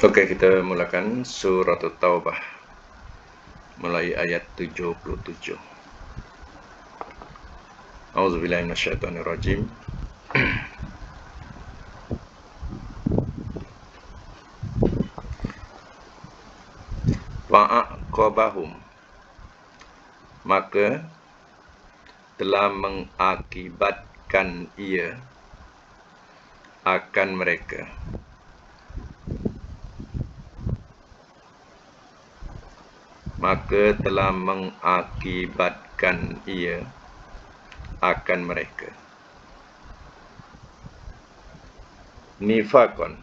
Oke, kita mulakan surat At-Taubah mulai ayat 77. A'udzubillahi minasyaitonirrajim. Fa'aqabahum, maka telah mengakibatkan ia akan mereka nifakon,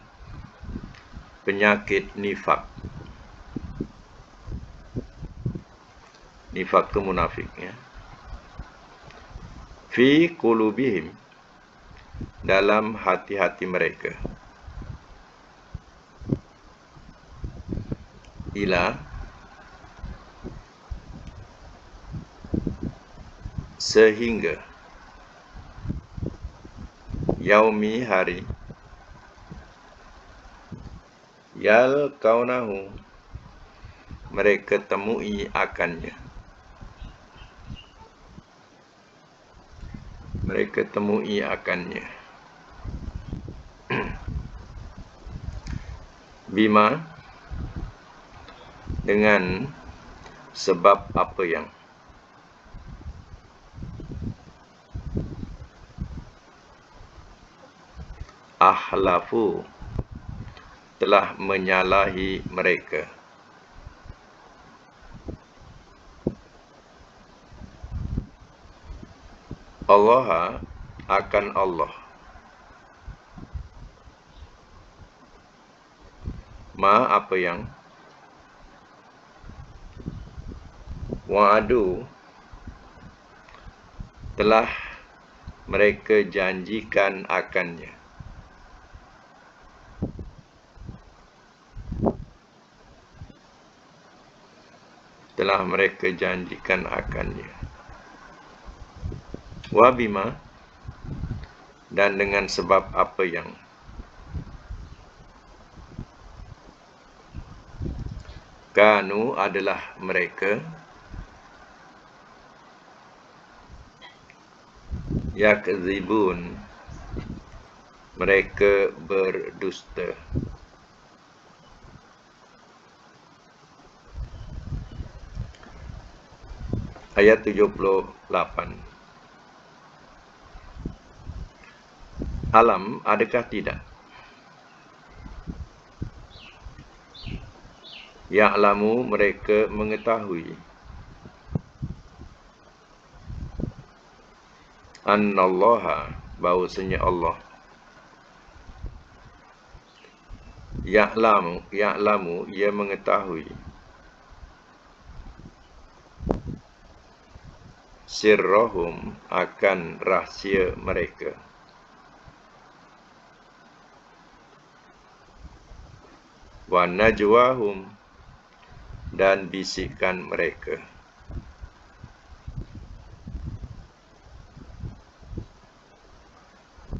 penyakit nifak. Nifak itu munafik, ya. Fi qulubihim, dalam hati-hati mereka. Ila, sehingga. Yaumi, hari. Yalqaunahu, mereka temui akannya. Bima, dengan sebab apa yang. Ahlafu, telah menyalahi mereka. Allah, akan Allah. Ma, apa yang. Wa'adu, telah mereka janjikan akannya. Wabima, dan dengan sebab apa yang. Kanu, adalah mereka. Yakzibun, mereka berdusta. Ayat 78. Alam, adakah tidak? Ya'lamu, mereka mengetahui. Annallaha, bahwasanya Allah. Ya'lamu, ia mengetahui. Sirrahum, akan rahsia mereka. Wa najwahum, dan bisikan mereka.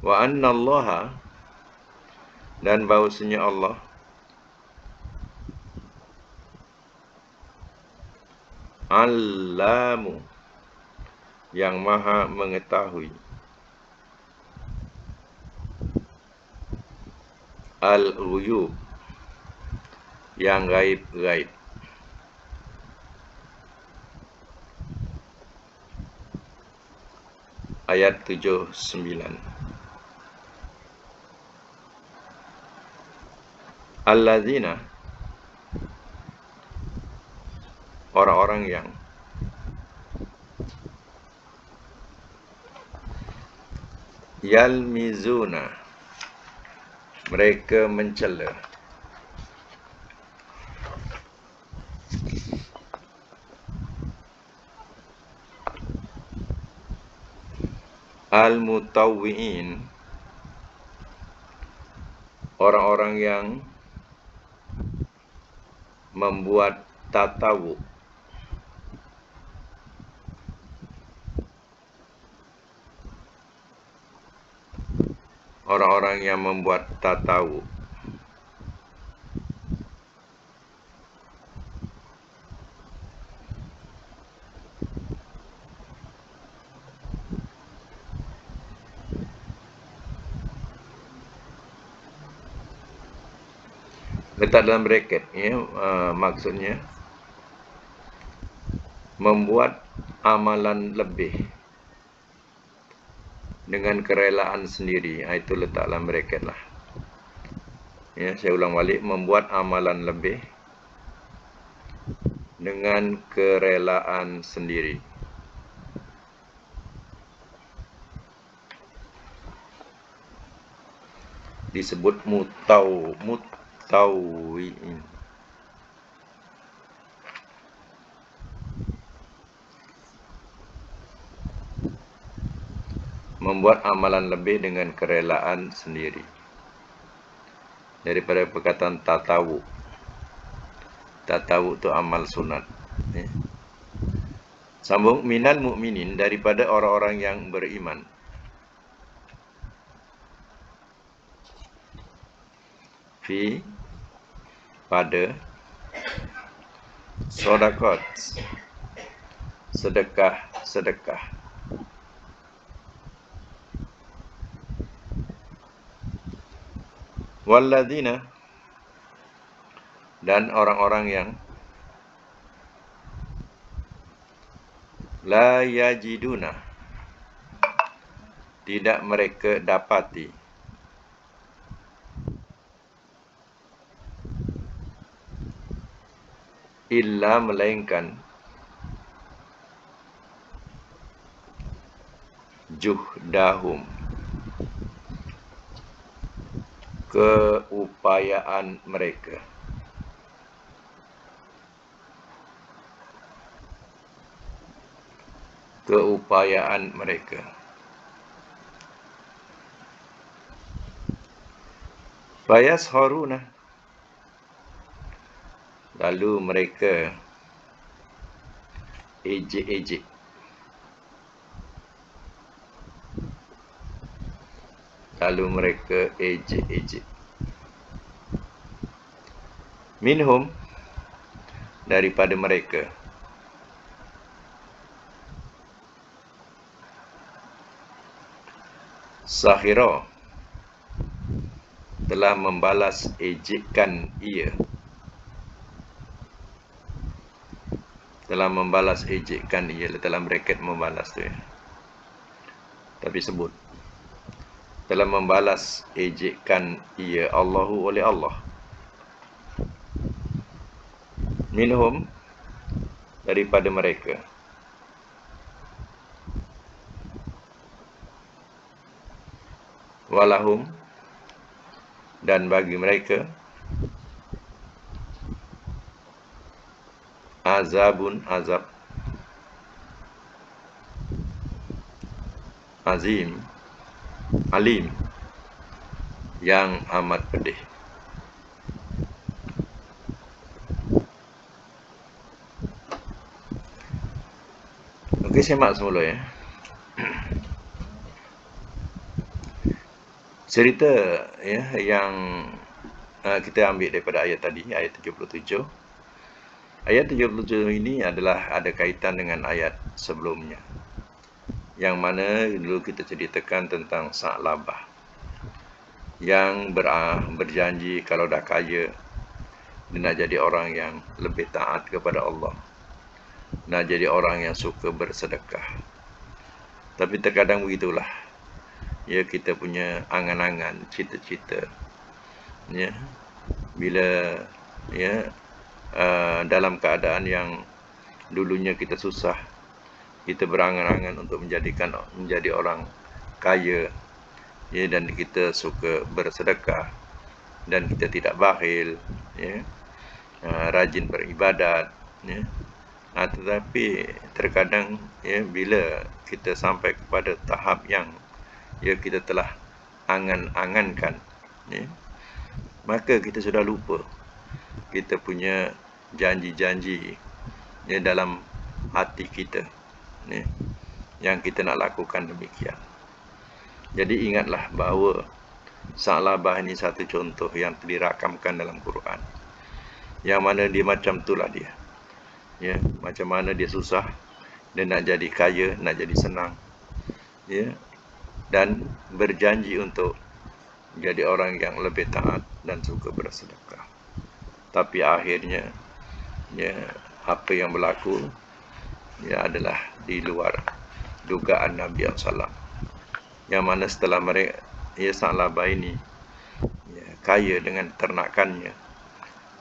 Wa annallaha, dan bahwasanya Allah. Allamu, yang maha mengetahui. Al-ghuyub, yang gaib-gaib. Ayat 79. Alladzina, orang-orang yang. Yalmizuna, mereka mencela. Al-mutawwi'in, orang-orang yang membuat tatawuk. Orang-orang yang membuat tatawuk. Letak dalam bracket, ya, maksudnya membuat amalan lebih dengan kerelaan sendiri. Itu letak dalam bracket lah. Ya, saya ulang balik, membuat amalan lebih dengan kerelaan sendiri. Disebut mutawwi'in. Membuat amalan lebih dengan kerelaan sendiri. Daripada perkataan tatawu. Tatawu itu amal sunat. Ya. Sambung, minal mu'minin, daripada orang-orang yang beriman. Fi, pada, sodakot, sedekah. Walladzina, dan orang-orang yang la yajiduna, tidak mereka dapati, illa, melainkan, juhdahum, keupayaan mereka. Keupayaan mereka. Fayasharuna, lalu mereka ejek-ejek. Minhum, daripada mereka. Sakhira, telah membalas ejekan ia. Telah membalas ejekan ia. Dalam bracket membalas tu ya. Tapi sebut. Telah membalas ejekan ia Allahu, oleh Allah. Minhum, daripada mereka. Walahum, dan bagi mereka, azabun, azab, azim, alim, yang amat pedih. Okey, semak semula ya. Cerita ya yang kita ambil daripada ayat tadi, ayat 77. Ayat 77 ini adalah ada kaitan dengan ayat sebelumnya, yang mana dulu kita ceritakan tentang Sa'labah yang berjanji kalau dah kaya, dia nak jadi orang yang lebih taat kepada Allah, nak jadi orang yang suka bersedekah. Tapi terkadang begitulah ya, kita punya angan-angan, cita-cita ya, bila ya dalam keadaan yang dulunya kita susah, kita berangan-angan untuk menjadi orang kaya ya, dan kita suka bersedekah, dan kita tidak bakhil ya, rajin beribadat ya. Tetapi terkadang ya, bila kita sampai kepada tahap yang ya kita telah angan-angankan ya, maka kita sudah lupa kita punya janji-janji ya dalam hati kita ya, yang kita nak lakukan demikian. Jadi ingatlah bahawa Sa'labah ini satu contoh yang dirakamkan dalam Quran, yang mana dia macam itulah dia ya, macam mana dia susah, dia nak jadi kaya, nak jadi senang ya, dan berjanji untuk jadi orang yang lebih taat dan suka bersedekah. tapi akhirnya ya apa yang berlaku ya adalah di luar dugaan Nabi SAW. Yang mana setelah mereka ya Sa'labah ini ya, kaya dengan ternakannya,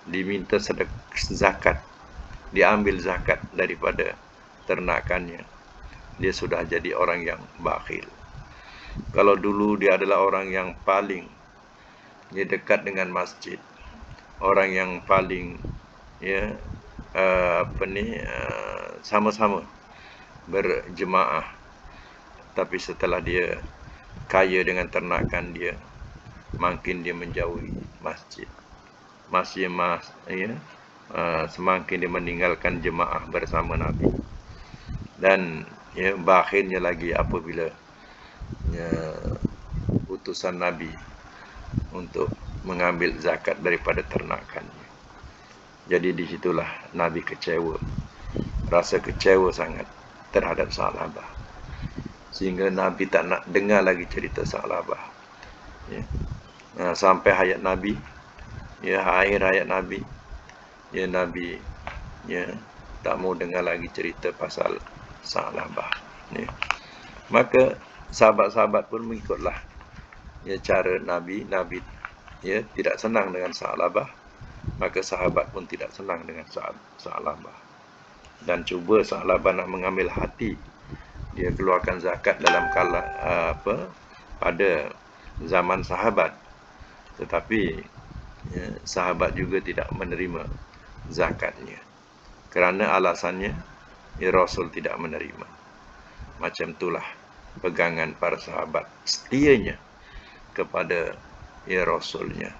diminta zakat, diambil zakat daripada ternakannya, dia sudah jadi orang yang bakhil. Kalau dulu dia adalah orang yang paling dia dekat dengan masjid, orang yang paling ya sama-sama berjemaah, tapi setelah dia kaya dengan ternakan dia, makin dia menjauhi masjid, semakin dia meninggalkan jemaah bersama Nabi. Dan ya bakhilnya lagi apabila ya, utusan Nabi untuk mengambil zakat daripada ternakannya. Jadi disitulah Nabi kecewa, rasa kecewa sangat terhadap Sa'labah, sehingga Nabi tak nak dengar lagi cerita Sa'labah ya. Sampai hayat Nabi ya, akhir hayat Nabi ya, Nabi ya tak mau dengar lagi cerita pasal Sa'labah ya. Maka sahabat-sahabat pun mengikutlah ya cara Nabi ya tidak senang dengan Sa'labah, maka sahabat pun tidak senang dengan Sa'labah. Dan cuba Sa'labah nak mengambil hati, dia keluarkan zakat dalam pada zaman sahabat, tetapi ya, sahabat juga tidak menerima zakatnya kerana alasannya ya, Rasul tidak menerima. Macam itulah pegangan para sahabat setianya kepada ya Rasulnya.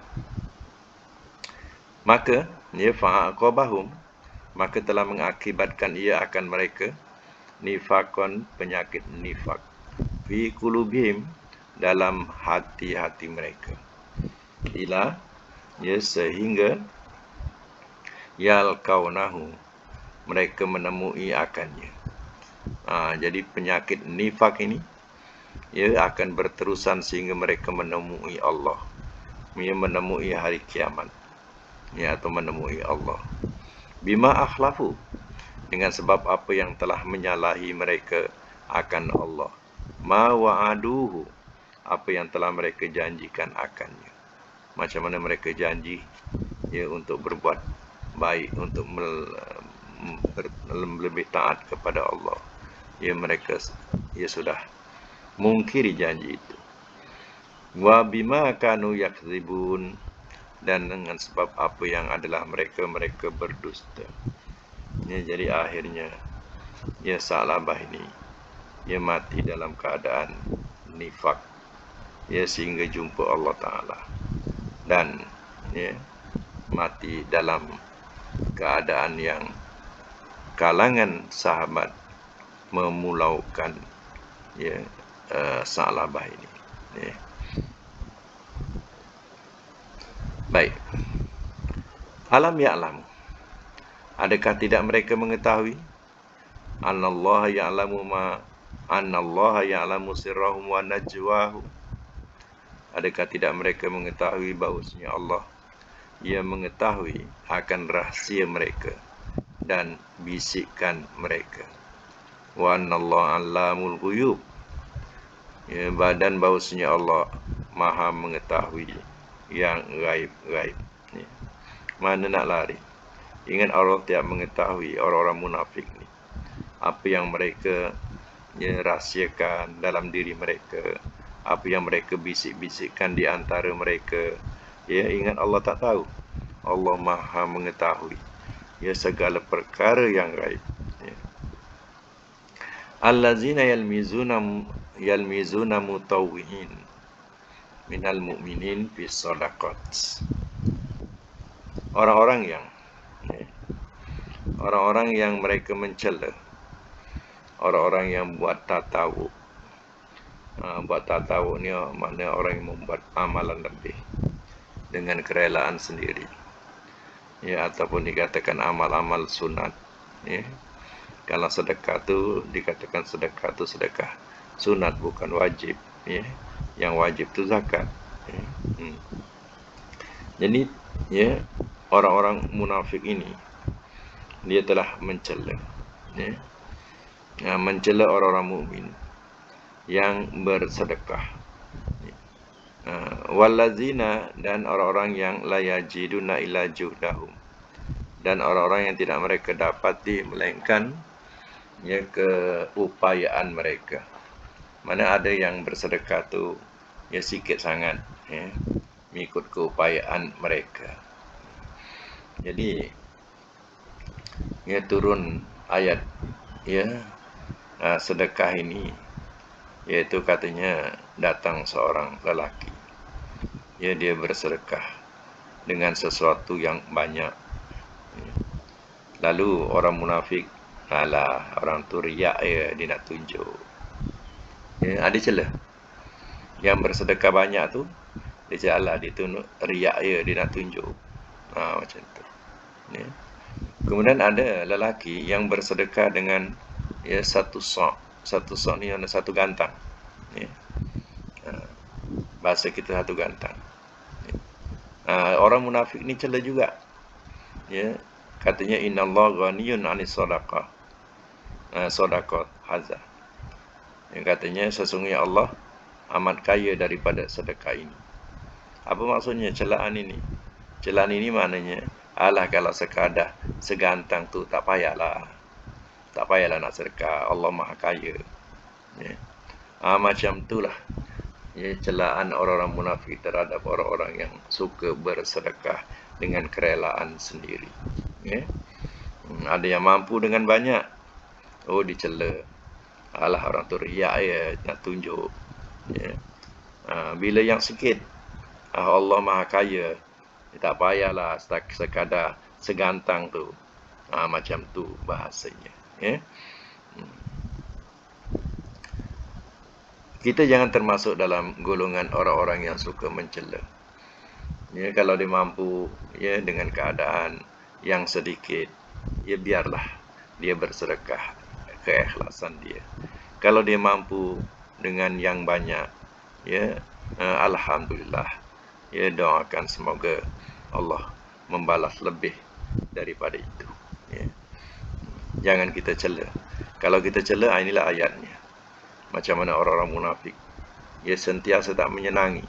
Maka ya fa'aqabahum, maka telah mengakibatkan ia akan mereka nifakon, penyakit nifak, fi qulubihim, dalam hati-hati mereka, ila ya sehingga yalqaunahu, mereka menemui akannya. Jadi penyakit nifak ini ia akan berterusan sehingga mereka menemui Allah, ia menemui hari kiamat ya, atau menemui Allah. Bima akhlafu, dengan sebab apa yang telah menyalahi mereka akan Allah. Ma wa'aduhu, apa yang telah mereka janjikan akannya. Macam mana mereka janji ya untuk berbuat baik, untuk lebih taat kepada Allah, ya mereka ya sudah mungkiri janji itu. Wa bima kanu yakdzibun, dan dengan sebab apa yang adalah mereka berdusta. Ya, jadi akhirnya ya Sa'labah ini ia mati dalam keadaan nifak ya, sehingga jumpa Allah Ta'ala, dan ya mati dalam keadaan yang kalangan sahabat memulaukan ya Sa'labah ini ya. Baik. Alam ya'lamu, adakah tidak mereka mengetahui Anallaha ya'lamu sirrahum wa najwahum, adakah tidak mereka mengetahui bahawasanya Allah ia mengetahui akan rahsia mereka dan bisikan mereka. Wa anallaha 'allamul ghuyub, ya, dan bahawasanya Allah Maha mengetahui yang gaib-gaib ya. Mana nak lari? Ingat, Allah tidak mengetahui orang-orang munafik ni, apa yang mereka ya rahsiakan dalam diri mereka, apa yang mereka bisik-bisikkan di antara mereka ya. Ingat, Allah tak tahu. Allah Maha mengetahui ya segala perkara yang gaib ya. Allazina yalmizuna mutawwi'in minal mu'minin fi shadaqat, orang-orang yang mereka mencela orang-orang yang buat tatawuk. Buat tatawuk ni makna orang yang membuat amalan lebih dengan kerelaan sendiri ya, ataupun dikatakan amal-amal sunat ya. Kalau sedekah tu dikatakan sedekah tu sedekah sunat, bukan wajib ya. Yang wajib tu zakat ya. Jadi ya orang-orang munafik ini dia telah mencela, ya, mencela orang-orang mukmin yang bersedekah. Wallazina, dan orang-orang yang la yajiduna illa juhdahum, dan orang-orang yang tidak mereka dapati melainkan ya keupayaan mereka. Mana ada yang bersedekah tu ya sikit sangat, ya, mengikut keupayaan mereka. Jadi ya turun ayat ya sedekah ini, yaitu katanya datang seorang lelaki, ya, dia bersedekah dengan sesuatu yang banyak. Lalu orang munafik, alah, orang tu riak ya, dia nak tunjuk. Ya, ada celah. Yang bersedekah banyak tu, dia cakap, alah, dia tu riak ya, dia nak tunjuk. Macam tu. Ya. Kemudian ada lelaki yang bersedekah dengan ya satu sok. Satu sok ni ada satu gantang. Ya. Bahasa kita satu gantang. Ya. Orang munafik ni celah juga. Ya. Katanya innallaha ghaniyun 'anis shadaqah. Shadaqat hazah. Yang katanya sesungguhnya Allah amat kaya daripada sedekah ini. Apa maksudnya celaan ini? Celaan ini maknanya, alah, kalau sekadar segantang tu tak payahlah. Tak payahlah nak sedekah, Allah Maha Kaya. Ya. Macam itulah ya, celaan orang-orang munafik terhadap orang-orang yang suka bersedekah dengan kerelaan sendiri. Ya. Ada yang mampu dengan banyak, dicela. Alah, orang tu riak ya, nak tunjuk. Ya. Bila yang sikit, Allah Maha Kaya, tak payahlah sekadar segantang tu. Macam tu bahasanya. Ya. Kita jangan termasuk dalam golongan orang-orang yang suka mencela. Ya, kalau dia mampu ya dengan keadaan yang sedikit, ya biarlah dia bersedekah, keikhlasan dia. Kalau dia mampu dengan yang banyak, ya alhamdulillah. Ya, doakan semoga Allah membalas lebih daripada itu. Ya. Jangan kita cela. Kalau kita cela, inilah ayatnya. Macam mana orang-orang munafik, ia sentiasa tak menyenangi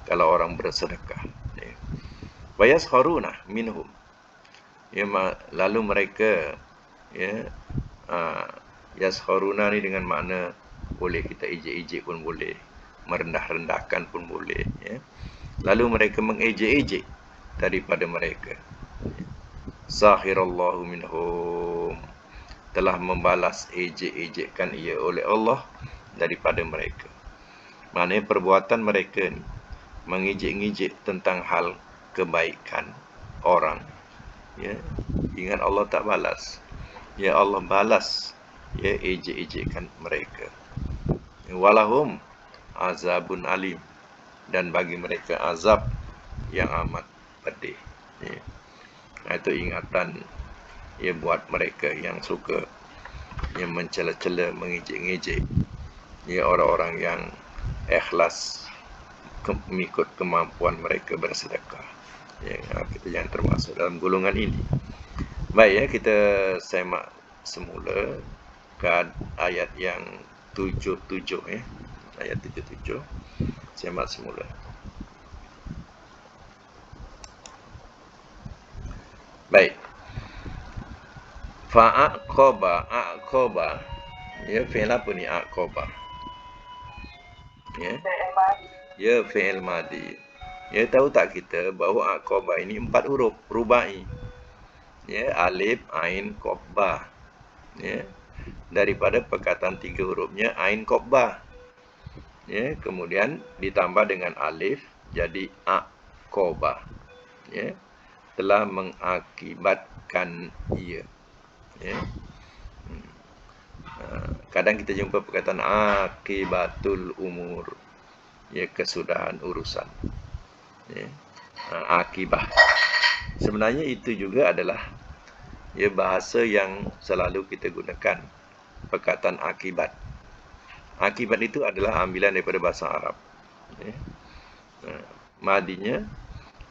kalau orang bersedekah. Ya. Wa yaskharuna minhum. Ya, lalu mereka ya yaskharuna ni dengan makna boleh kita ejek-ejek pun boleh, merendah-rendahkan pun boleh. Ya. Lalu mereka mengejek-ejek daripada mereka. Sakhirallahu minhum, telah membalas ejek-ejekan ia oleh Allah daripada mereka. Maknanya perbuatan mereka ni mengejek-ejek tentang hal kebaikan orang. Ya, ingat Allah tak balas. Ya, Allah balas ya ejek-ejekan mereka. Walahum azabun alim, dan bagi mereka azab yang amat pedih. Ya. Itu ingatan ya buat mereka yang suka yang mencela-cela, mengejek-ngejek ya orang-orang yang ikhlas mengikut kemampuan mereka bersedekah. Ya, kita jangan termasuk dalam golongan ini. Baik ya, kita semak semula ke ayat yang 77 ya. Ayat 77. Semak semula. Baik. Fa'aqaba, aqaba. Ya, fi'il apa ni aqaba? Ya. Ya, fi'il madi. Ya, tahu tak kita bahawa aqaba ini 4 huruf rubai. Ya, alif, ain, qaf, ba. Ya. Daripada perkataan 3 hurufnya ain, qaf, ba. Ya, kemudian ditambah dengan alif jadi aqaba. Ya. Telah mengakibatkan ia. Ya. Kadang kita jumpa perkataan akibatul umur, ya, kesudahan urusan. Ya. Akibah. Sebenarnya itu juga adalah ya bahasa yang selalu kita gunakan, perkataan akibat. Akibat itu adalah ambilan daripada bahasa Arab. Ya. Madinya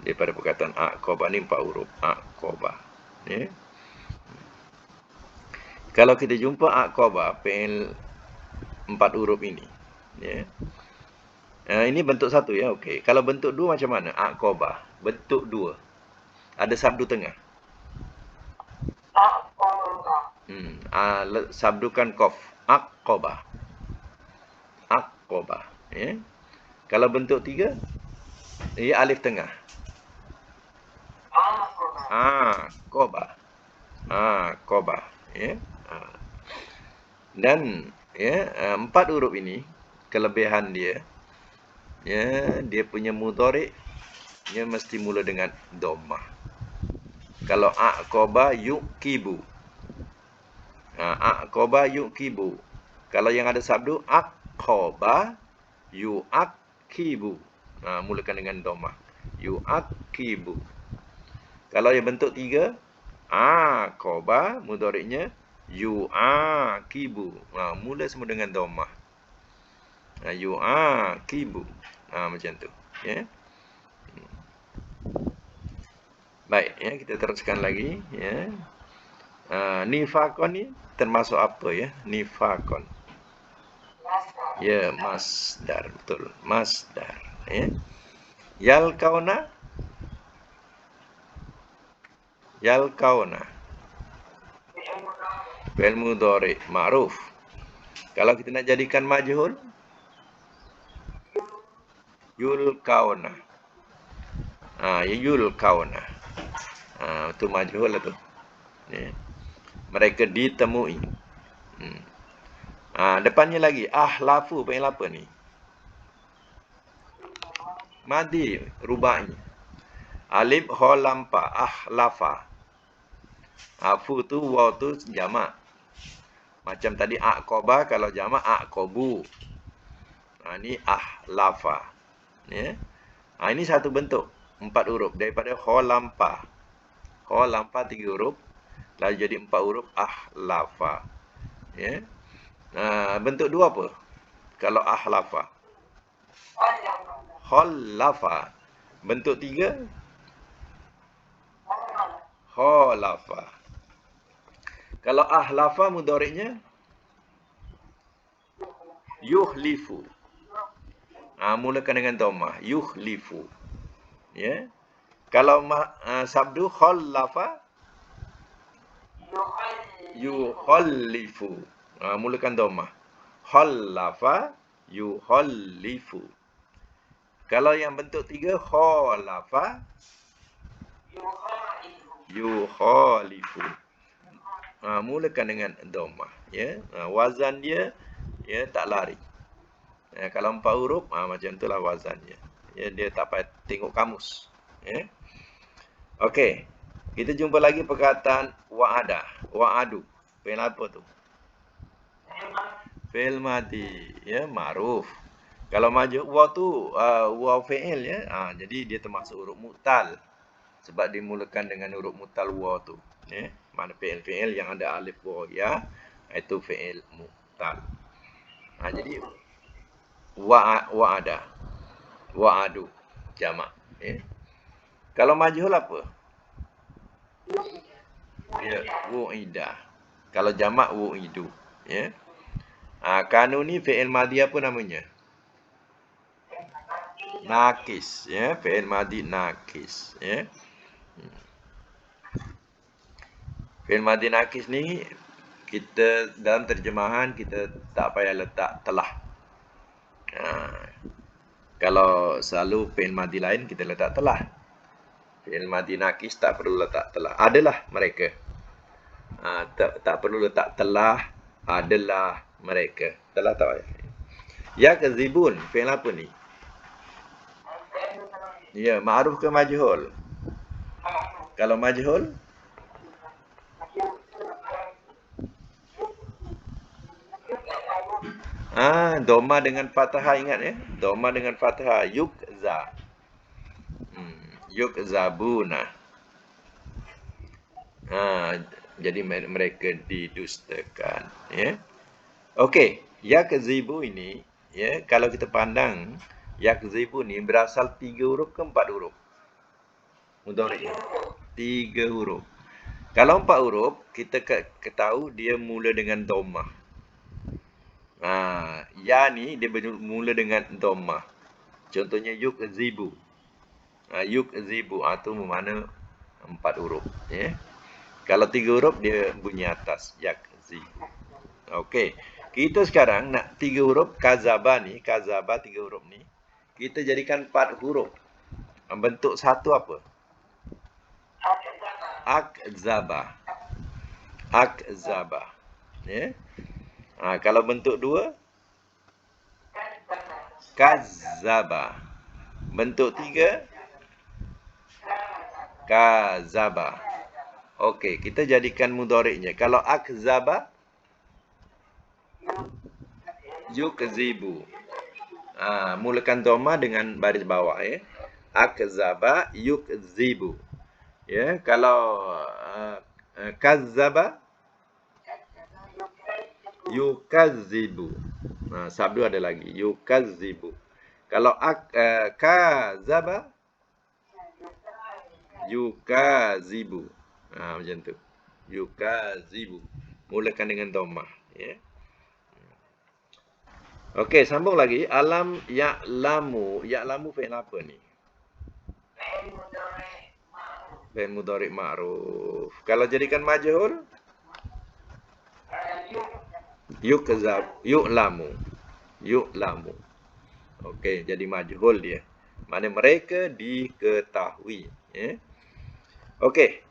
daripada perkataan aqabah ni 4 huruf aqabah. Ya. Kalau kita jumpa aqabah fi'il 4 huruf ini, ya. Ini bentuk satu ya, okey. Kalau bentuk dua macam mana? Aqabah, bentuk dua. Ada sabdu tengah. Sabdukan qaf. Aqabah. Aqabah, ya. Kalau bentuk tiga, ia alif tengah. Aqabah. Aqabah, ya. Dan ya, 4 huruf ini kelebihan dia, ya, dia punya mudhari' dia mesti mula dengan dhammah. Kalau aqaba yuqibu. Aqaba yuqibu. Kalau yang ada sabdu aqaba yuaqibu. Mulakan dengan dhammah. Yuaqibu. Kalau yang bentuk tiga, aqaba mudhari'nya yuaqibu. Mula semua dengan dhammah. Yuaqibu. Macam tu, ya. Baik, ya, kita teruskan lagi, ya. Nifaqon ni termasuk apa, ya? Nifaqon. Ya, masdar, betul. Masdar, ya. Yalqauna. Yalqauna. Fi'il mudhari' ma'ruf. Kalau kita nak jadikan majhul, yulqauna. Yulqauna. Itu majhul lah tu. Ya. Mereka ditemui. Depannya lagi ahlafu, fi'il apa ni? Madi, rubai. Alif ha lam pa, ahlafa. Fu tu waw tu jamak. Macam tadi aqaba, kalau jamak aqabu. Ni ahlafa. Ya. Ini satu bentuk 4 huruf daripada ha lam pa. Ha lam pa 3 huruf, lalu jadi 4 huruf ahlafa. Ya. Bentuk dua apa? Kalau ahlafa. Khallafa. Bentuk tiga, khalafa. Kalau ahlafa mudhari'nya yuhlifu. Mulakan dengan dhammah, yuhlifu. Ya. Kalau sabdu khallafa yuhallifu. Mulakan dhammah. Khallafa yuhallifu. Kalau yang bentuk tiga, khalafa yukhalifu. Mulakan dengan dhammah, ya. Wazan dia, ya, tak lari. Kalau 4 huruf, macam itulah wazannya. Ya, dia tak payah tengok kamus, ya. Okey. Kita jumpa lagi perkataan wa'ada, wa'adu. Fi'il apa tu? Fi'il madi, ya, ma'ruf. Kalau majhul waw tu waw fi'il, ya. Jadi dia termasuk huruf mu'tal. Sebab dimulakan dengan huruf mu'tal waw tu, ya. Mana fi'il yang ada alif waw ya, itu fi'il mu'tal. Jadi wa'ada, wa'adu jamak, ya. Kalau majhul apa? Ya, wu'ida. Kalau jamak wu'idu, ya. Kanu ni fi'il madi apa namanya? Nakis, ya, fi'il madi nakis, ya. Fi'il madi nakis ni kita dalam terjemahan kita tak payah letak telah. Kalau selalu fi'il madi lain kita letak telah. Fi'il madi nakis tak perlu letak telah. Adalah mereka. Tak perlu letak telah, adalah mereka. Telah tak payah. Yakzibun, fi'il apa ni? Ya, ma'ruf ke majhul? Kalau majhul, dhamma dengan fathah, ingat ya. Dhamma dengan fathah, yukza. Yukzabuna. Jadi mereka didustakan, ya. Okey, yakzibu ini, ya, kalau kita pandang yakzibu ni berasal 3 huruf ke 4 huruf? Mudhari'. 3 huruf. Kalau 4 huruf, kita ketahui dia mula dengan dhammah. Ya ni dia mula dengan dhammah. Contohnya yukzibu. Yukzibu tu bermakna 4 huruf, ya. Kalau 3 huruf dia bunyi atas, yakzibu. Okey. Kita sekarang nak 3 huruf kazaba ni, kazaba 3 huruf ni, kita jadikan 4 huruf. Bentuk satu apa? Akzaba. Akzaba. Ya. Kalau bentuk dua, kazaba. Bentuk tiga, kazaba. Okey, kita jadikan mudhari'nya. Kalau akzaba, yukzibu. Mulakan dhamma dengan baris bawah, ya. Akzaba, yukzibu. Ya, kalau kazzaba, yukazibu. Sabdu ada lagi, yukazibu. Kalau kazaba, yukazibu. Macam tu. Yukazibu. Mulakan dengan dhammah, ya. Okey, sambung lagi. Alam ya'lamu. Ya'lamu fi'il apa ni? Fi'il mudhari' ma'ruf. Kalau jadikan majhul, yukzab, yu'lamu. Yu'lamu. Okey, jadi majhul dia. Mana mereka diketahui, ya. Okey.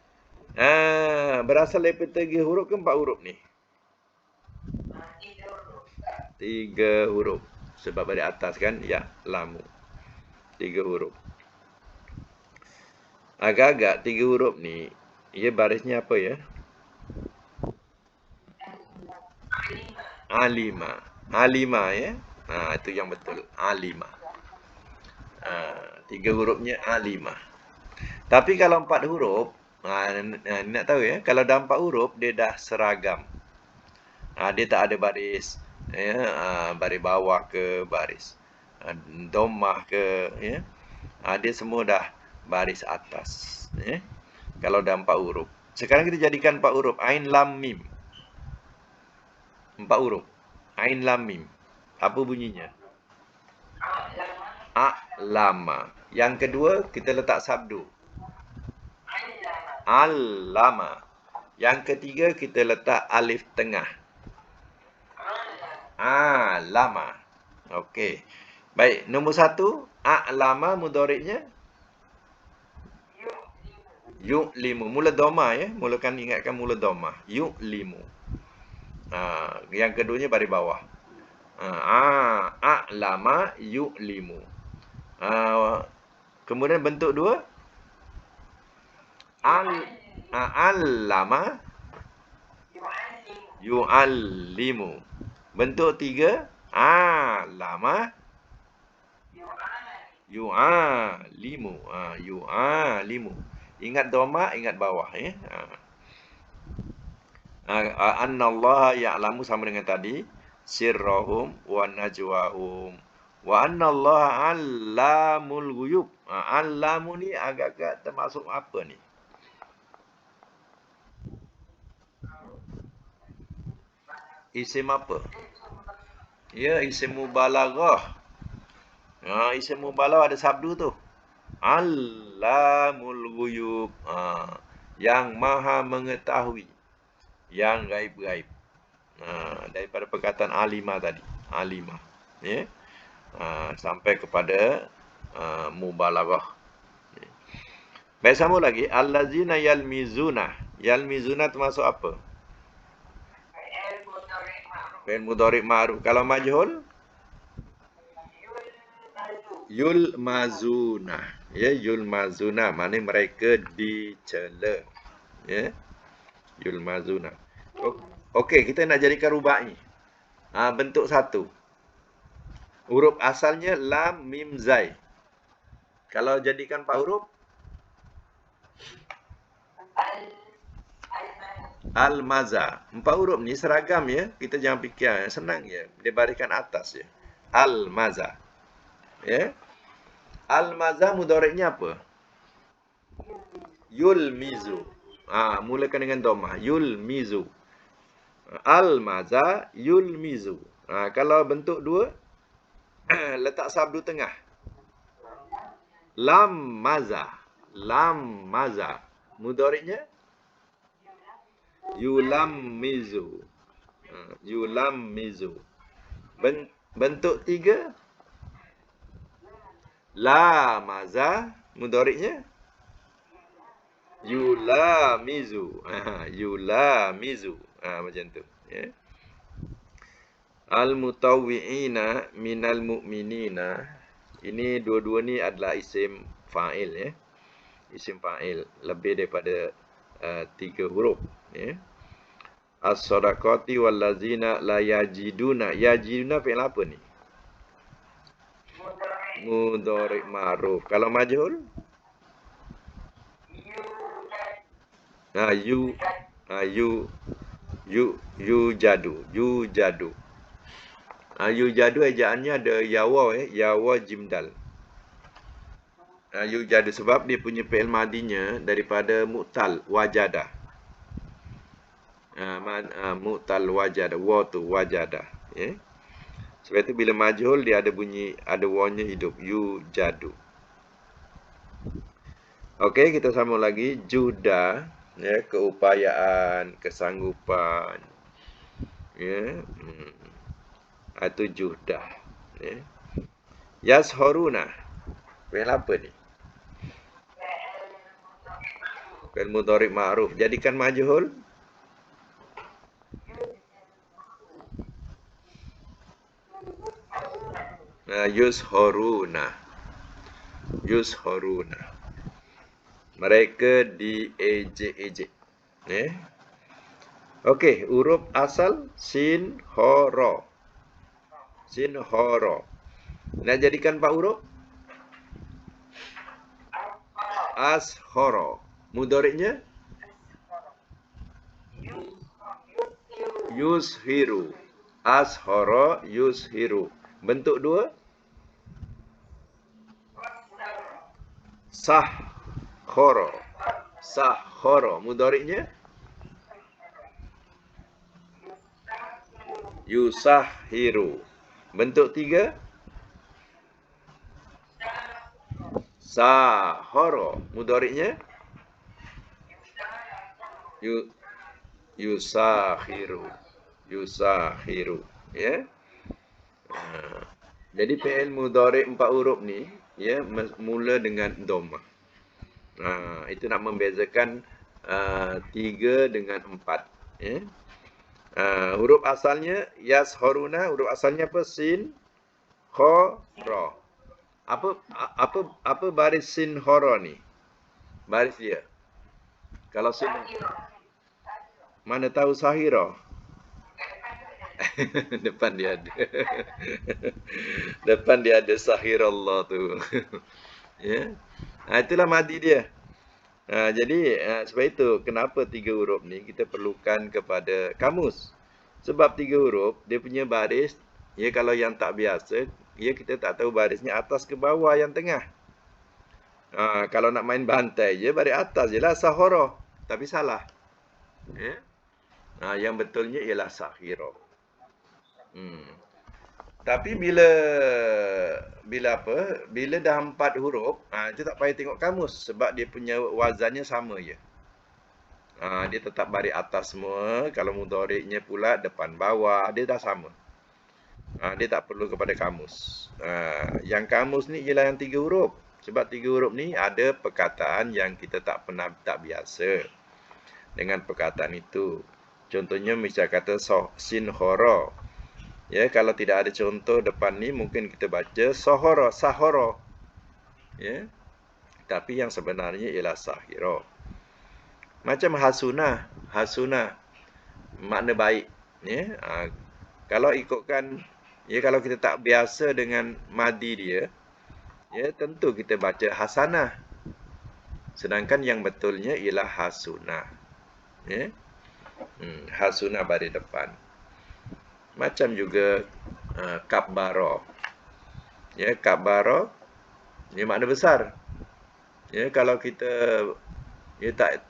Berasal daripada 3 huruf ke 4 huruf ni? 3 huruf. Sebab dari atas kan, ya'lamu. 3 huruf. Agak-agak 3 huruf ni, ia barisnya apa ya? Alima. Alima, ya. Itu yang betul. Alima. 3 hurufnya alima. Tapi kalau 4 huruf, nak tahu ya, kalau dah 4 huruf, dia dah seragam. Dia tak ada baris, ya, baris bawah ke baris dhammah ke, ya. Dia semua dah baris atas, ya. Kalau dah 4 huruf. Sekarang kita jadikan 4 huruf. Ain lam mim. 4 huruf. Ain lam mim. Apa bunyinya? A'lama. Yang kedua kita letak sabdu. Al-lama. Yang ketiga kita letak alif tengah. Lama. Okey. Baik, nombor 1, a'lama mudhari'nya yu'limu. Mula dhamma, ya. Mulakan ingatkan mula dhamma. Yu'limu. Yang keduanya baris bawah. A'lama yu'limu. Kemudian bentuk 2, al-lama yu'allimu. Bentuk 3, lama yu'alimu. Yu'alimu. Ingat dhamma, ingat bawah, ya. Annallaha ya'lamu sama dengan tadi, sirrahum wa najwahum. Wa annallaha 'allamul ghuyub. Allamu ni agak-agak termasuk apa ni? Isim apa? Ya, isim mubalaghah. Isim mubalaghah ada sabdu tu. Allamul ghuyub. Yang maha mengetahui. Yang gaib-gaib. Daripada perkataan alima tadi. Alima. Ya. Sampai kepada mubalaghah. Baik, sambung lagi. Allazina yalmizuna. Yalmizuna termasuk apa? Fi'il mudhari' ma'ruf. Kalau majhul? Yulmazuna. Ya, yulmazuna. Maknanya mereka dicela. Ya. Yulmazuna. Okey, kita nak jadikan rubai. Bentuk 1. Huruf asalnya lam, mim, zai. Kalau jadikan 4 huruf, al-maza. 4 huruf ni seragam, ya. Kita jangan fikir senang je. Dia bariskan atas je. Al-maza. Ya. Al-maza mudhari'nya apa? Yulmizu. Mulakan dengan dhammah. Yulmizu. Al-maza yulmizu. Kalau bentuk dua, letak sabdu tengah. Lam maza. Lam maza. Mudhari'nya yulammizu. Yulammizu. Bentuk tiga, la maza. Mudhari'nya yulamizu. Yulamizu. Macam tu. Ya. Al-mutawwi'ina minal mu'minina. Ini dua-dua ni adalah isim fa'il, ya. Isim fa'il. Lebih daripada 3 huruf. Ya. As-sadaqati wallazina la yajiduna. Yajiduna fi'il apa ni? Mudhari' ma'ruf. Kalau majhul? Yujadu. Yujadu ejaannya ada yawa, yawa jimdal. Yujadu sebab dia punya fi'il madinya daripada mu'tal wajada. Mu'tal wajada, wa tu wajada, ya. Sebab itu bila majhul dia ada bunyi, ada wawnya hidup, yujadu. Okey, kita sambung lagi. Juda, ya, keupayaan, kesanggupan. Ya. Itu juhdah, ya. Yashoruna. Fi'il apa ni? Fi'il mudhari' ma'ruf. Jadikan majhul. Yushoruna. Yushoruna. Mereka diejek-ejek. Ya. Okey, huruf asal sin, ho, ro. Sin, ho, ro. Nak jadikan 4 huruf? Ashoro. Mudhari'nya? Yushiru. Ashoro, yushiru. Bentuk dua? Sahhoro. Sahhoro. Mudhari'nya? Yusahiru. Bentuk tiga? Sahoro. Mudhari'nya? Yusahiru. Yusahiru. Ya. Jadi fi'il mudhari' 4 huruf ni, ya, mula dengan dhammah. Itu nak membezakan 3 dengan 4, ya. Huruf asalnya yashoruna, huruf asalnya apa? Sin, kha, ra. Apa baris sin, kha, ra ni? Baris dia. Kalau sin, mana tahu sahira? Depan dia ada. Depan dia ada sahirallah tu. Ya. Itulah madi dia. Jadi sebab itu kenapa 3 huruf ni kita perlukan kepada kamus. Sebab 3 huruf dia punya baris, ya, kalau yang tak biasa, ya, kita tak tahu barisnya atas ke bawah, yang tengah. Kalau nak main bantai je, baris atas je lah sahara, tapi salah. Ya. Yang betulnya ialah sahira. Tapi bila dah 4 huruf, itu tak payah tengok kamus sebab dia punya wazannya sama je. Dia tetap baris atas semua. Kalau mudhari'nya pula depan bawah, dia dah sama. Dia tak perlu kepada kamus. Yang kamus ni ialah yang 3 huruf. Sebab 3 huruf ni ada perkataan yang kita tak biasa dengan perkataan itu. Contohnya misal kata sin, horo. Ya, kalau tidak ada contoh depan ni, mungkin kita baca sahara, sahara. Ya. Tapi yang sebenarnya ialah sahira. Macam hasuna, hasuna. Makna baik. Ya. Kalau ikutkan, ya, kalau kita tak biasa dengan madi dia, ya, tentu kita baca hasanah. Sedangkan yang betulnya ialah hasuna. Ya. Hasuna baris depan. Macam juga kabbara. Ya, kabbara ni makna besar. Ya, kalau kita Dia tak,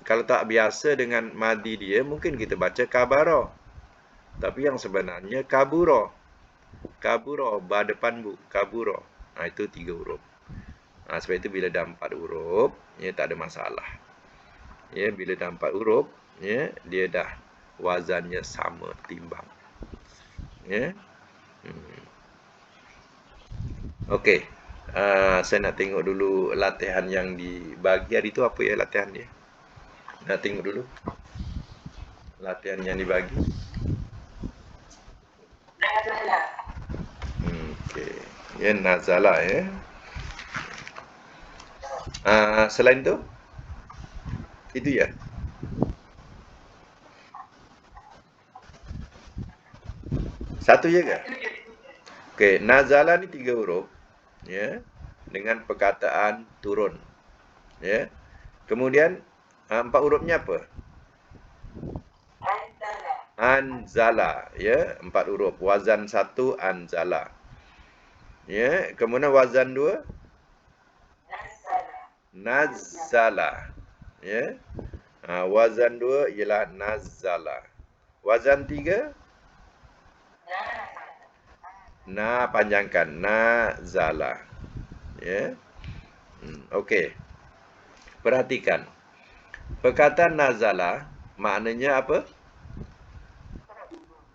kalau tak biasa dengan madi dia, mungkin kita baca kabaro. Tapi yang sebenarnya kaburo. Kaburo, ba depan bu, kaburo. Itu 3 huruf. Sebab itu bila dah 4 huruf, ya tak ada masalah. Ya, bila dah 4 huruf, ya, dia dah wazannya sama timbang. Ya. Okey. Saya nak tengok dulu latihan yang dibagi hari tu, apa ya latihan dia. Nak tengok dulu latihan yang dibagi. Okey. Ya, nazala ya. Selain tu, itu ya. Satu je ke? Okey, nazala ni 3 huruf, ya, dengan perkataan turun, ya. Kemudian 4 hurufnya apa? Anzala, ya, 4 huruf. Wazan 1 anzala. Ya, kemudian wazan 2 nazala. Ya. Wazan 2 ialah nazala. Wazan 3 panjangkan nazala. Ya. Okey. Perhatikan. Perkataan nazala maknanya apa?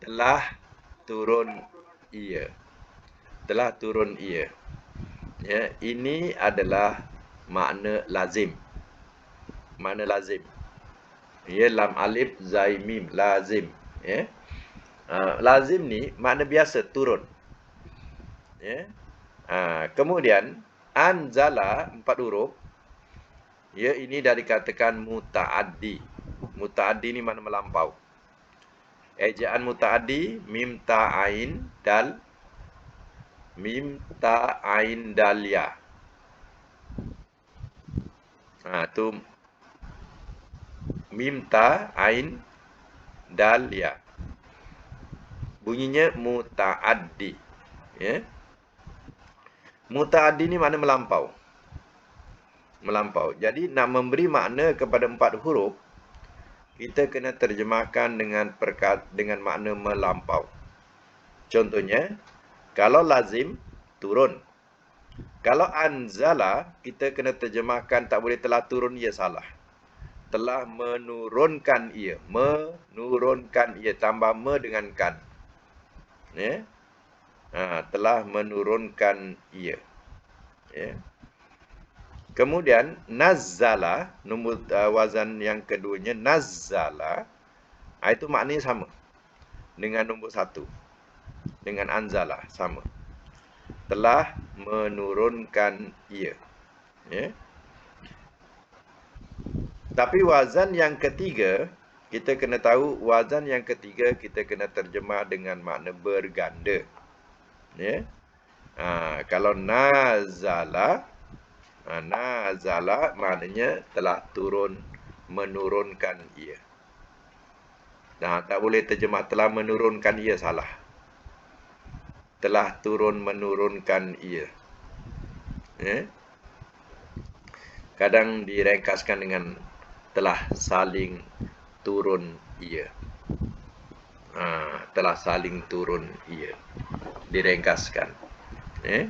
Telah turun ia. Telah turun ia. Ya, ini adalah makna lazim. Makna lazim. Ya, lam alif zai mim lazim. Ya. Lazim ni makna biasa turun. Ya. Kemudian anzala 4 huruf. Ya, ini dah dikatakan mutaaddi. Mutaaddi ni makna melampau. Ejaan mutaaddi mim ta ain dal, mim ta ain dal ya. Tu mim ta ain dal ya. Bunyinya mutaaddi. Ya. Mutaaddi ni makna melampau. Melampau. Jadi nak memberi makna kepada 4 huruf, kita kena terjemahkan dengan makna melampau. Contohnya, kalau lazim turun. Kalau anzala, kita kena terjemahkan tak boleh telah turun ia, salah. Telah menurunkan ia. Menurunkan ia, tambah me dengan kan. Ya. Telah menurunkan ia. Ya. Kemudian nazzala, nombor wazan yang keduanya nazzala, itu maknanya sama dengan nombor 1. Dengan anzala sama. Telah menurunkan ia. Ya. Tapi wazan yang ketiga, kita kena tahu wazan yang ketiga kita kena terjemah dengan makna berganda. Ya. Kalau nazala, nazala maknanya telah turun, menurunkan ia. Tak boleh terjemah telah menurunkan ia, salah. Telah turun menurunkan ia. Ya. Kadang direngkaskan dengan telah saling turun ia. Telah saling turun ia. Direngkaskan. Ya.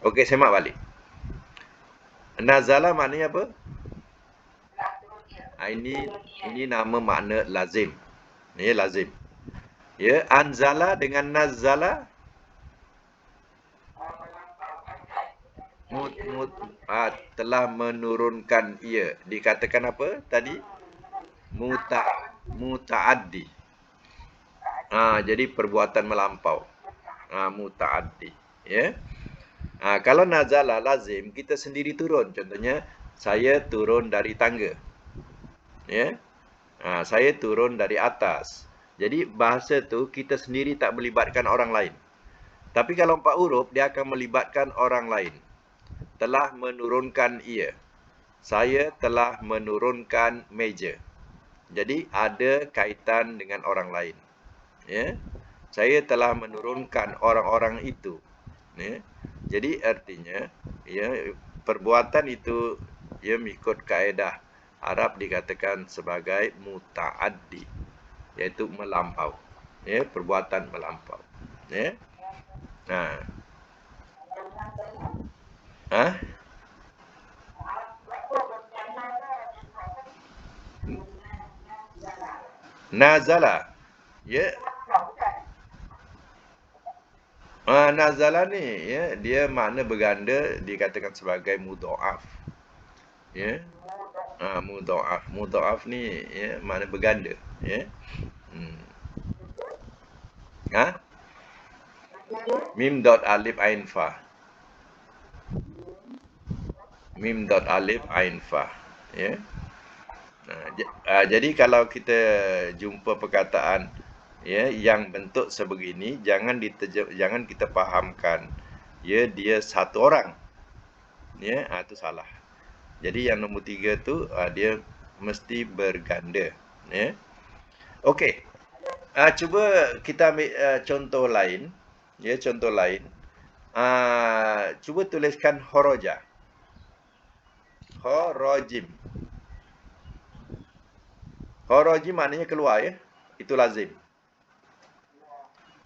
Okey, semak balik. Nazala maknanya apa? Ini nama makna lazim. Ya, lazim. Ya, anzala dengan nazala telah menurunkan ia. Dikatakan apa tadi? Mutaaddi. Jadi perbuatan melampau. Mutaaddi. Ya. Kalau nazala lazim, kita sendiri turun. Contohnya, saya turun dari tangga. Ya. Saya turun dari atas. Jadi bahasa tu kita sendiri tak melibatkan orang lain. Tapi kalau 4 huruf, dia akan melibatkan orang lain. Telah menurunkan ia. Saya telah menurunkan meja. Jadi ada kaitan dengan orang lain. Ya. Saya telah menurunkan orang-orang itu. Ya. Jadi artinya, ya, perbuatan itu ia mengikut kaedah Arab dikatakan sebagai muta'addi, iaitu melampau. Ya, perbuatan melampau. Ya. Nah. Ha? Nazala. Ya. Nazala ni, ya, dia makna berganda dikatakan sebagai mudha'af. Ya. Mudha'af. Mudha'af ni, ya, makna berganda, ya. Mim dot alif ain fa. Mim dot alif ain fa. Ya. Jadi kalau kita jumpa perkataan, ya, yang bentuk sebegini, jangan kita fahamkan ya dia satu orang. Ya, itu salah. Jadi yang nombor 3 tu dia mesti berganda. Ya. Okey. Cuba kita ambil contoh lain. Ya, contoh lain. Cuba tuliskan horoja. Horojim. Horojim maknanya keluar, ya. Itu lazim.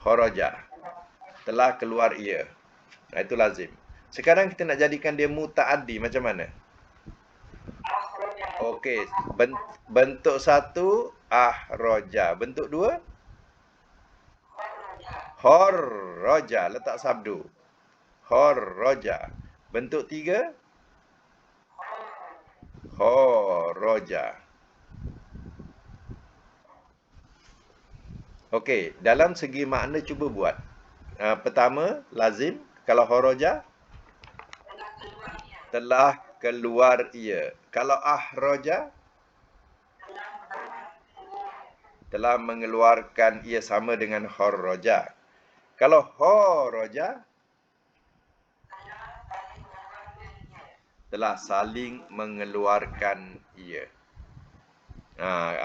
Horoja. Telah keluar ia. Itu lazim. Sekarang kita nak jadikan dia muta'addi macam mana? Okey, bentuk 1 ahroja. Bentuk 2 horroja, letak sabdu. Horroja. Bentuk 3 horoja. Okey, dalam segi makna cuba buat. Pertama, lazim. Kalau horoja, telah keluar ia. Kalau ahroja, telah mengeluarkan ia, sama dengan horoja. Kalau horoja, telah saling mengeluarkan ia.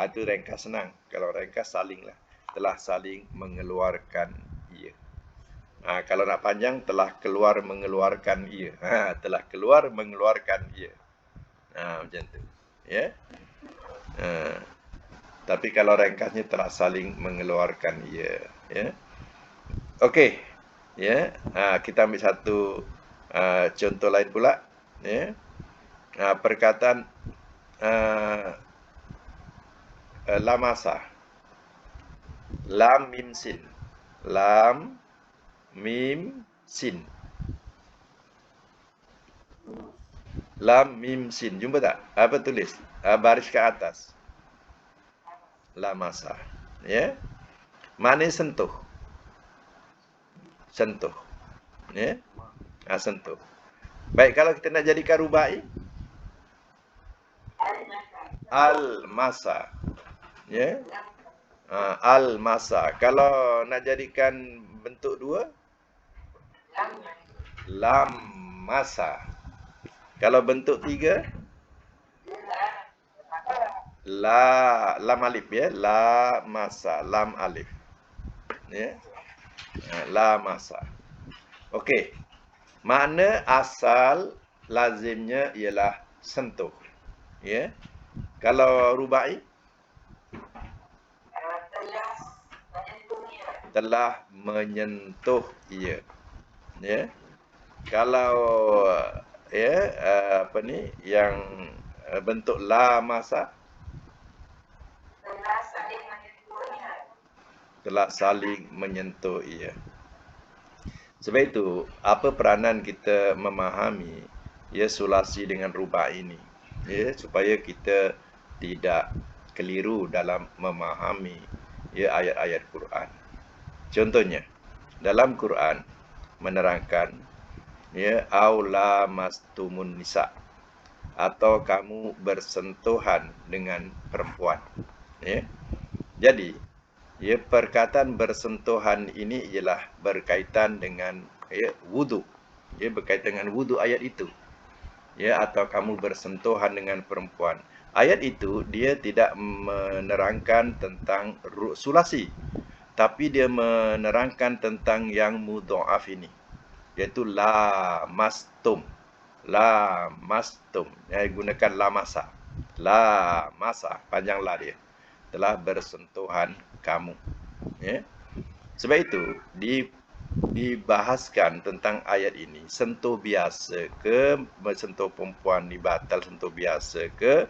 Itu ringkas senang. Kalau ringkas salinglah. Telah saling mengeluarkan ia. Kalau nak panjang, telah keluar mengeluarkan ia. Telah keluar mengeluarkan ia. Macam tu. Ya. Tapi kalau ringkasnya telah saling mengeluarkan ia. Ya. Okey. Ya. Kita ambil satu contoh lain pula. Ya. Perkataan lamasa. Lam mim sin. Lam mim sin. Lam mim sin. Jumpa tak? Apa tulis? Baris ke atas. Lamasa. Ya. Mana sentuh? Sentuh. Ya. Sentuh. Baik, kalau kita nak jadikan rubai, al-masa. Ya. Al-masa. Kalau nak jadikan bentuk 2, lam-masa. Kalau bentuk 3, lam alif, ya. La-masa. Lam alif. Ya. La-masa. Okey. Makna asal lazimnya ialah sentuh. Ya. Kalau rubai, telah menyentuh ia. Ya. Kalau yang bentuk la masa, telah saling menyentuh ia. Sebab itu, apa peranan kita memahami sulasi dengan rubai ini, ya, supaya kita tidak keliru dalam memahami ayat-ayat Quran. Contohnya, dalam Quran menerangkan aula mastumun nisa, atau kamu bersentuhan dengan perempuan. Ya. Jadi, perkataan bersentuhan ini ialah berkaitan dengan wudu. Berkaitan dengan wudu ayat itu. Atau kamu bersentuhan dengan perempuan. Ayat itu dia tidak menerangkan tentang sulasi, tapi dia menerangkan tentang yang mudha'af ini, iaitu la mastum. lamastum. Gunakan lamasa. Lamasa, panjang la dia. Telah bersentuhan kamu. Ya. Sebab itu dibahaskan tentang ayat ini, sentuh biasa ke, sentuh perempuan ni batal sentuh biasa ke,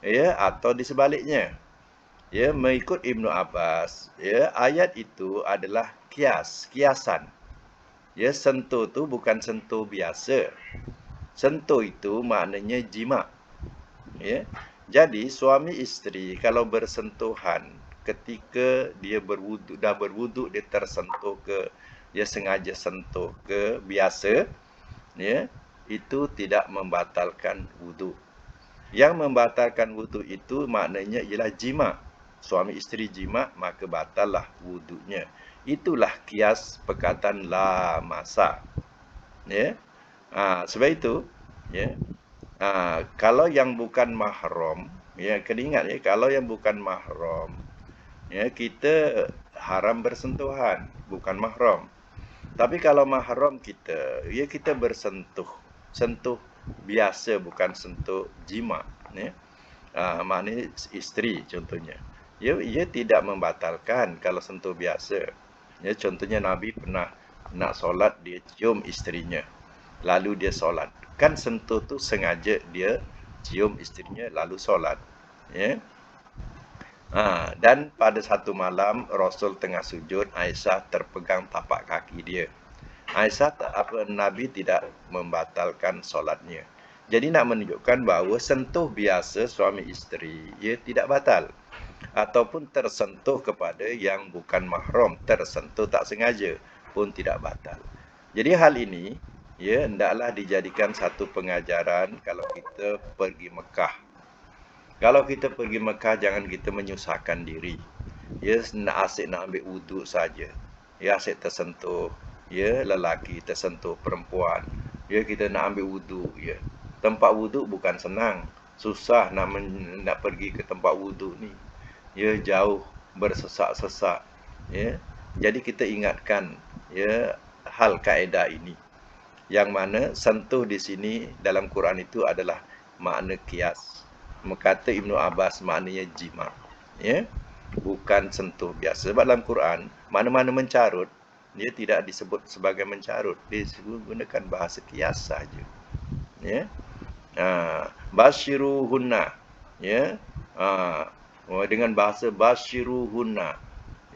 ya, atau di sebaliknya. Ya, mengikut Ibnu Abbas, ya, ayat itu adalah kiasan. Ya, sentuh tu bukan sentuh biasa. Sentuh itu maknanya jima. Ya. Jadi suami isteri kalau bersentuhan ketika dia dah berwuduk dia tersentuh ke, dia sengaja sentuh ke biasa, ya, itu tidak membatalkan wuduk. Yang membatalkan wuduk itu maknanya ialah jima. Suami isteri jima, maka batallah wuduknya. Itulah kias perkataan la masa. Ya. Sebab itu, ya, kalau yang bukan mahram, ya, kena ingat ya, kalau yang bukan mahram, ya, kita haram bersentuhan, bukan mahram. Tapi kalau mahram kita, ya, kita sentuh biasa, bukan sentuh jima, ya. Maknanya isteri contohnya. Ia tidak membatalkan kalau sentuh biasa. Ya, contohnya Nabi pernah nak solat, dia cium isterinya, lalu dia solat. Kan sentuh tu sengaja dia cium isterinya lalu solat. Ya. Dan pada satu malam Rasul tengah sujud, Aisyah terpegang tapak kaki dia. Nabi tidak membatalkan solatnya. Jadi nak menunjukkan bahawa sentuh biasa suami isteri, ia tidak batal. Ataupun tersentuh kepada yang bukan mahram, tersentuh tak sengaja pun tidak batal. Jadi hal ini, ya, hendaklah dijadikan satu pengajaran kalau kita pergi Mekah. Kalau kita pergi Mekah, jangan kita menyusahkan diri. Ya, asyik nak ambil wuduk saja. Ya, asyik tersentuh. Ya, lelaki tersentuh perempuan. Ya, kita nak ambil wuduk. Ya. Tempat wuduk bukan senang. Susah nak pergi ke tempat wuduk ni. Ya, jauh, bersesak-sesak. Ya. Jadi kita ingatkan, ya, hal kaedah ini. Yang mana sentuh di sini dalam Quran itu adalah makna kias. Kata Ibnu Abbas maknanya jima. Ya. Bukan sentuh biasa. Sebab dalam Quran, mana-mana mencarut, dia tidak disebut sebagai mencarut. Dia gunakan bahasa kias saja. Ya. Basyiruhunna. Ya. Dengan bahasa basyiruhunna.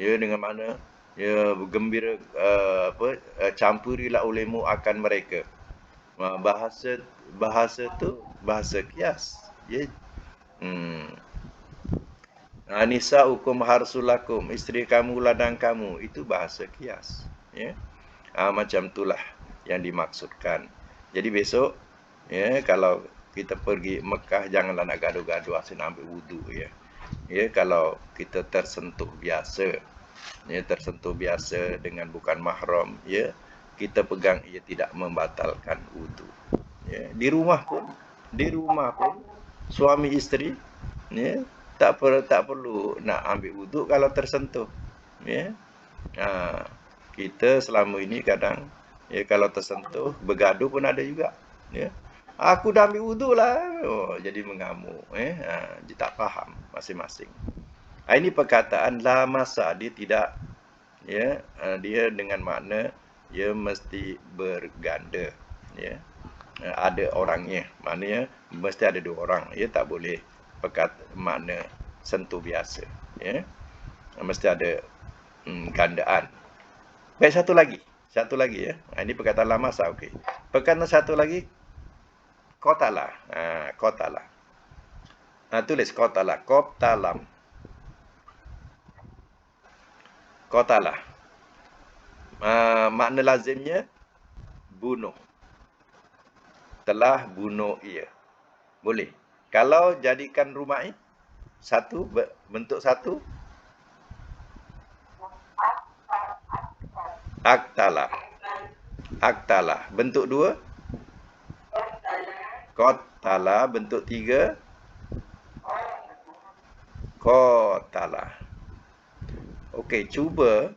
Ya, dengan mana? Ya, bergembira, campurilah olehmu akan mereka. Bahasa tu bahasa kias. Ya. Nisa'ukum harsulakum, isteri kamu ladang kamu, itu bahasa kias. Ya. Macam itulah yang dimaksudkan. Jadi besok, ya, kalau kita pergi Mekah, janganlah nak gaduh-gaduh asyik nak ambil wuduk, ya. Ya, kalau kita tersentuh biasa, ya, tersentuh biasa dengan bukan mahram, ya, kita pegang, ia tidak membatalkan wuduk. Ya. Di rumah pun suami isteri, ya, tak perlu nak ambil wuduk kalau tersentuh. Ya. Kita selama ini kadang, ya, kalau tersentuh bergaduh pun ada juga. Ya. Aku dah ambil wuduk lah. Jadi mengamuk. Dia tak faham masing-masing. Ini perkataan la masa, dia tidak, ya, dia dengan makna ia mesti berganda. Ya. Ada orangnya, maknanya mesti ada dua orang. Ya, tak boleh makna sentuh biasa. Ya. Mesti ada gandaan. Baik, satu lagi, ya. Ini perkataan la masa, okey. Perkataan satu lagi, qatala. Qatala. Tulis qatala, qatalam. Qatala. Makna lazimnya bunuh. Telah bunuh ia. Boleh. Kalau jadikan ruma'i satu, bentuk satu, aktala. Aktala. Bentuk dua, qatala. Bentuk tiga, qatala. Okey, cuba,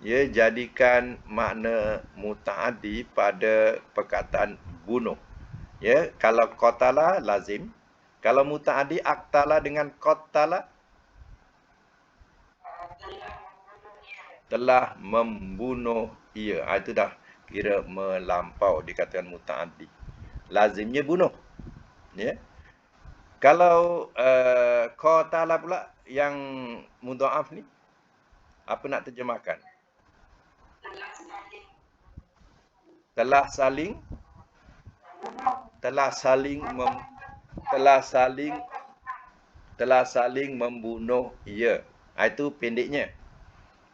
ya, jadikan makna mutaaddi pada perkataan bunuh. Ya, kalau qatala lazim. Kalau mutaaddi aqtala dengan qatala telah membunuh ia. Itu dah kira melampau dikatakan mutaaddi. Lazimnya bunuh. Ya. Kalau qatala pula yang mudhaaf ni apa nak terjemahkan? Telah saling telah saling mem, telah saling telah saling membunuh ia. Itu pendeknya.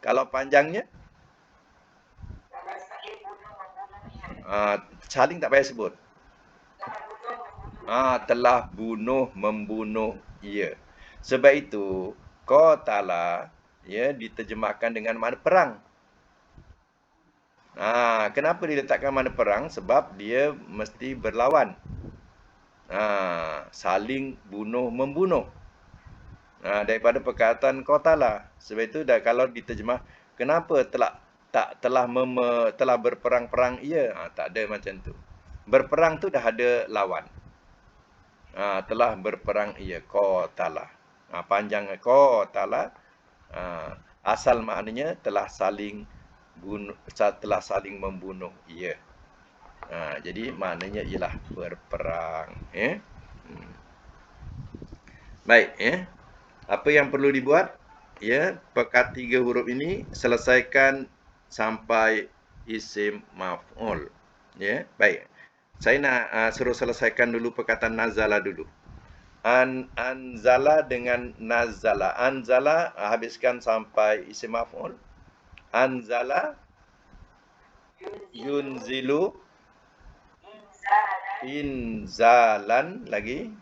Kalau panjangnya saling tak payah sebut. Telah bunuh membunuh ia. Sebab itu qatala ya diterjemahkan dengan makna perang. Kenapa diletakkan makna perang? Sebab dia mesti berlawan. Saling bunuh membunuh. Daripada perkataan qatala. Sebab itu dah kalau diterjemah kenapa telah berperang-perang ia? Tak ada macam tu. Berperang tu dah ada lawan. Telah berperang ia qatala. Panjang qatala asal maknanya telah saling membunuh ia. Jadi maknanya ialah berperang. Baik, apa yang perlu dibuat? Pekat 3 huruf ini selesaikan sampai isim maf'ul. Baik. Saya nak suruh selesaikan dulu perkataan nazala dulu. Anzala dengan nazala. Anzala habiskan sampai isim maf'ul. Anzala yunzilu inzalan lagi.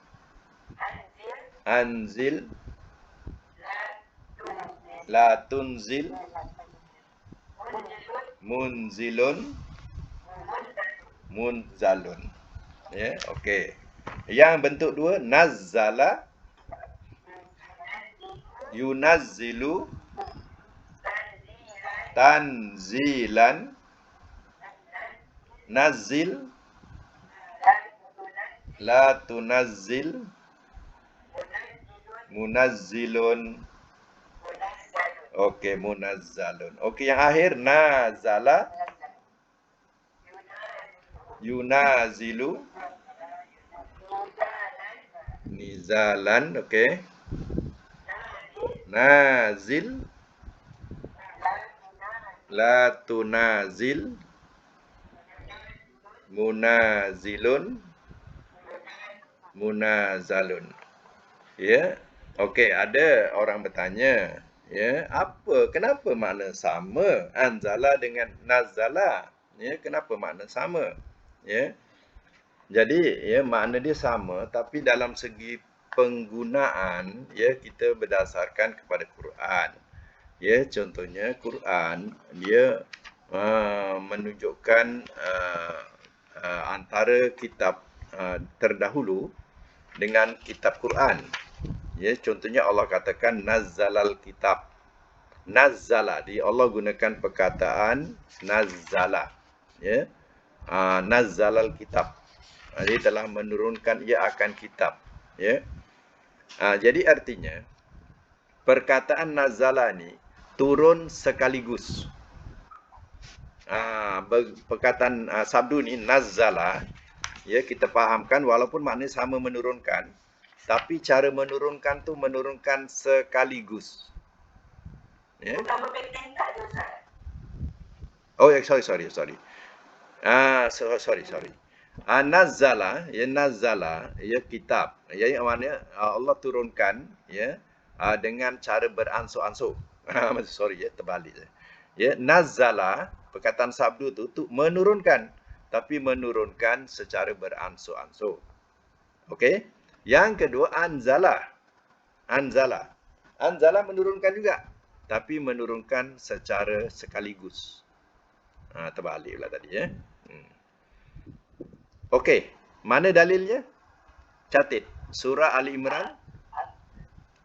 Anzil la tunzil munzilun munzalun. Okey. Yang bentuk dua, nazzala yunazzilu tanzilan nazil la tunazzil munazzilun. Okey, munazzalun. Okey, yang akhir nazala yunazilu nizalan. Okey. Nazil la tunazil munazilun munazalun. Okey, ada orang bertanya, kenapa makna sama anzala dengan nazala? Kenapa makna sama? Jadi makna dia sama, tapi dalam segi penggunaan kita berdasarkan kepada Quran. Contohnya Quran dia menunjukkan antara kitab terdahulu dengan kitab Quran. Contohnya Allah katakan nazzalal kitab. Nazzala, Allah gunakan perkataan nazzala. Nazzalal kitab. Dia telah menurunkan ia akan kitab. Jadi artinya perkataan nazzala ni turun sekaligus. Perkataan sabdu ni nazzala, kita fahamkan walaupun maknanya sama menurunkan, tapi cara menurunkan tu menurunkan sekaligus. Bukan berpeten tak tu, Ustaz? Oh, sorry. Sorry. Nazzala, nazzala, kitab. Yang maknanya Allah turunkan, dengan cara beransur-ansur. Sorry, terbalik. Nazzala, perkataan sabdu tu menurunkan, tapi menurunkan secara beransur-ansur. Okey? Yang kedua, anzala. Anzala menurunkan juga, tapi menurunkan secara sekaligus. Terbaliklah tadi. Okey, mana dalilnya? Catat. Surah Ali Imran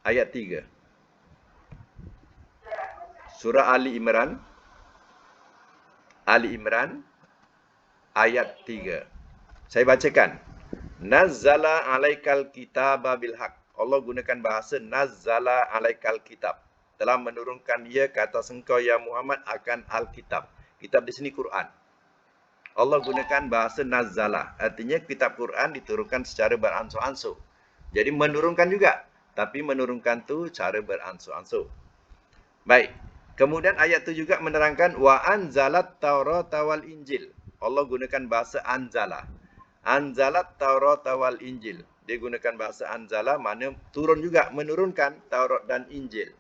ayat 3. Surah Ali Imran ayat 3. Saya bacakan. Nazzala alaikal kitaba bil haq. Allah gunakan bahasa nazzala alaikal kitab. Telah menurunkan ia ke atas engkau ya Muhammad akan Alkitab. Kitab di sini Quran. Allah gunakan bahasa nazzala. Artinya kitab Quran diturunkan secara beransur-ansur. Jadi menurunkan juga. Tapi menurunkan tu cara beransur-ansur. Baik. Kemudian ayat tu juga menerangkan wa anzalat Taurata wal Injil. Allah gunakan bahasa anzala. Anzalat Taurata wal Injil. Dia gunakan bahasa anzala, mana turun juga, menurunkan Taurat dan Injil.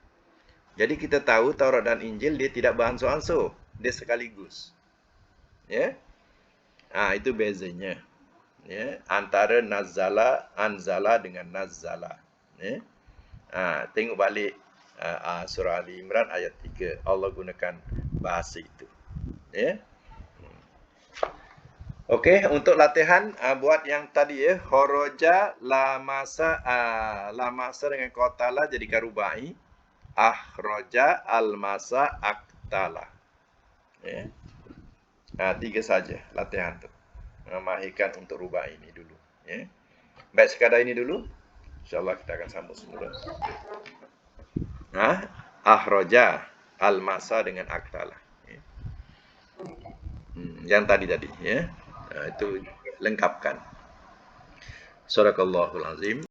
Jadi kita tahu Taurat dan Injil dia tidak beransur-ansur, dia sekaligus. Ya. Itu bezanya. Ya, antara nazala, anzala dengan nazzala. Ya. Tengok balik surah Ali Imran ayat 3. Allah gunakan bahasa itu. Ya. Okey, untuk latihan buat yang tadi ya, kharaja lamasa dengan qatala jadikan rubai, akhraja almasa aktala. Ya. 3 saja latihan tu. Mahirkan untuk rubai ini dulu, ya. Baik, sekadar ini dulu. InsyaAllah kita akan sambung semula. Akhraja almasa dengan aktala. Ya. Yang tadi ya. Itu lengkapkan. Sadaqallahul azim.